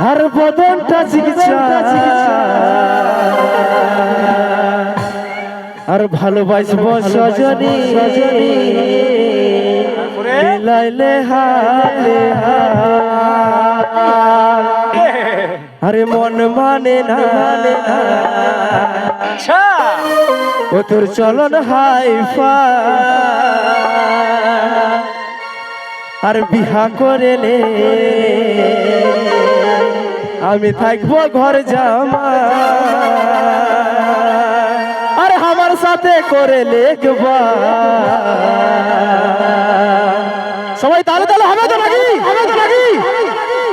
আর বদনটা চিকিৎসা আর ভালোবাসব সজনী মিলাইলে হালে আরে মন মানে না ও তোর চলন হাইফা আর বিহা করেলে আমি থাকবো ঘর জামা আর আমার সাথে করে লেখবা সবাই তালে তালে হবে তো নাকি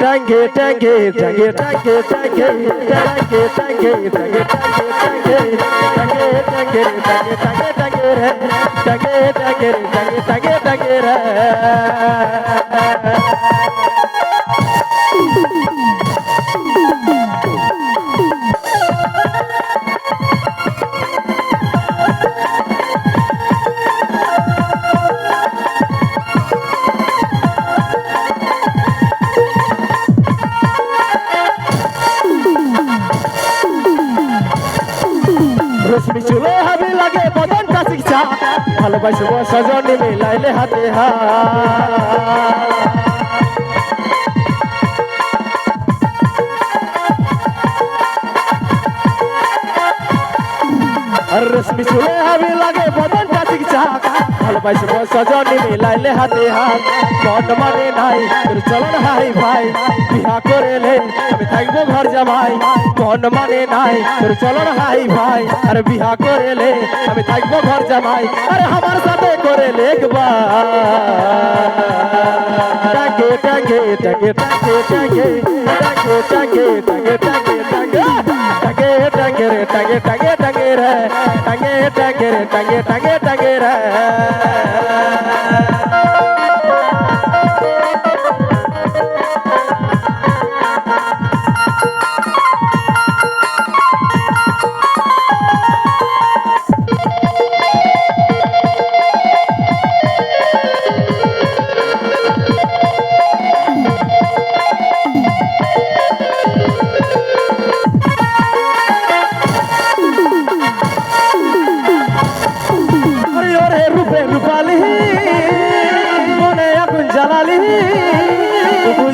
টাঙ্গে টাঙ্গে টাঙ্গে টাঙ্গে টাঙ্গে টাঙ্গে টাঙ্গে টাঙ্গে টাঙ্গে টাঙ্গে টাঙ্গে টাঙ্গে টাঙ্গে রে টাঙ্গে টাঙ্গে টাঙ্গে টাঙ্গে টাঙ্গে রে রশ্মি চুলে হাবি লাগে বদনটা শিক্ষা ভালোবাসব সজনী মিলাইলে হাতে আর রশ্মি চুলে হাবি লাগে বদনটা শিক্ষা ভালোবাসব সজনী মিলাইলে হাতে মন মানে নাই তোর চলন হাই ভাই বিহা করেলে আমি থাকবো ঘর জামাই মন মানে নাই তোর চলন হাই ভাই আর বিহা করেলে আমি থাকবো ঘর জামাই আরে আমার সাথে করে লেখবা টাকে টাকে টাকে টাকে টাকে টাকে টাকে টাকে টাকে টাকে টাকে রে টাকে টাকে টাকে রে টাকে টাকে রে টাকে টাকে টাকে রে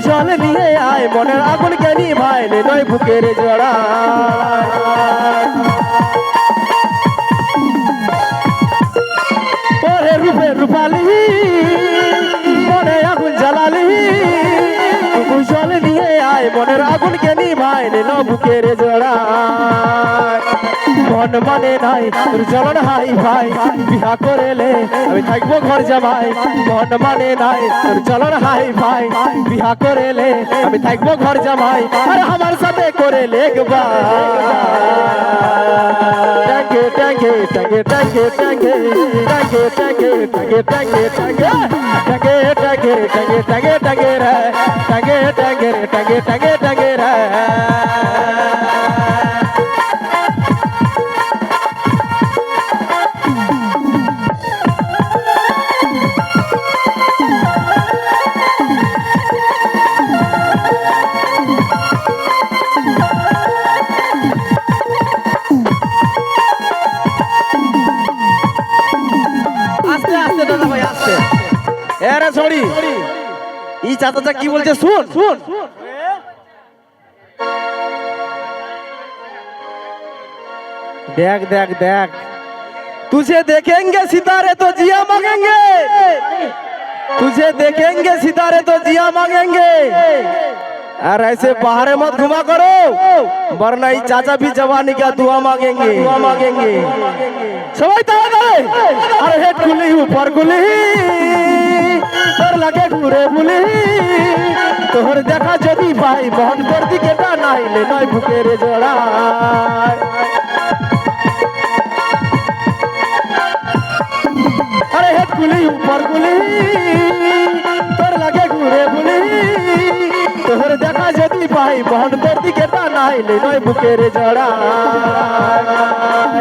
জল নিয়ে আয় মনের আগুন জ্ঞানী ভাইলে নয় বুকের জড়া ওরে রূপে রূপালি মনে আগুন জ্বালালি জল নিয়ে আয় মনের আগুন জ্ঞানী ভাইলে নয় বুকের জড়া মন মানে নাই তোর চলন হাই ভাই বিহা করেলে আমি থাকবো ঘর জামাই মন মানে নাই তোর চলন হাই ভাই বিহা করেলে আমি থাকবো ঘর জামাই আর আমার সাথে করে লেখবা টাঙ্গে টাঙ্গে টাঙ্গে টাঙ্গে টাঙ্গে টাঙ্গে টাঙ্গে টাঙ্গে টাঙ্গে টাঙ্গে টাঙ্গে টাঙ্গে টাঙ্গে টাঙ্গে টাঙ্গে রে টাঙ্গে টাঙ্গে টাঙ্গে টাঙ্গে টাঙ্গে রে ছড়ি এই চাচাটা কি বলছে শুন শুন देख देख देख तुझे देखेंगे सितारे तो जिया मांगेंगे तुझे देखेंगे सितारे तो जिया मांगेंगे और ऐसे बाहर मत घुमा करो वरना ये चाचा भी जवानी का दुआ मांगेंगे सबाई ताले अरे हेड गुली ऊपर गुली তোর লাগে ঘুরে বুলি তোর দেখা যদি ভাই বহন কর দিকে টা নাইলে নয় বুকের জোড়া আরে হেড গুলি উপর গুলি তোর লাগে ঘুরে বুলি তোর দেখা যদি ভাই বহন তোর দিকে তা নাইলে নয় বুকের জড়া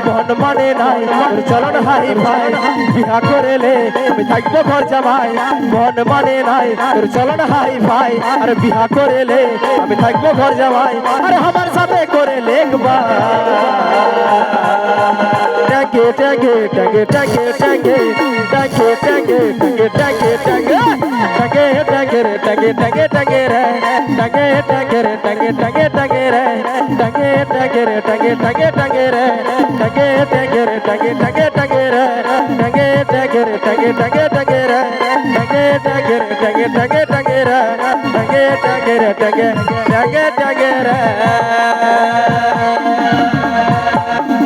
বহন মানে নাই তোর চলন হাই ভাই বিহা করেলে আমি থাকবো ঘর জামাই বহন মানে নাই তোর চলন হাই ভাই আর বিহা করেলে আমি থাকবো ঘর জামাই আর আমার সাথে করে লেখবা টাঙ্গে টাঙ্গে টাঙ্গে টাঙ্গে টাঙ্গে টাঙ্গে টাঙ্গে টাঙ্গে টাঙ্গে টাঙ্গে টাঙ্গে টাঙ্গে টাঙ্গে রে টাঙ্গে টাঙ্গে রে টাঙ্গে টাঙ্গে টাঙ্গে রে টাঙ্গে টাঙ্গে রে টাঙ্গে টাঙ্গে টাঙ্গে রে টাঙ্গে টাঙ্গে রে টাঙ্গে টাঙ্গে টাঙ্গে রে টাঙ্গে টাঙ্গে রে টাঙ্গে টাঙ্গে টাঙ্গে রে টাঙ্গে টাঙ্গে রে টাঙ্গে টাঙ্গে টাঙ্গে রে টাঙ্গে টাঙ্গে রে টাঙ্গে টাঙ্গে টাঙ্গে রে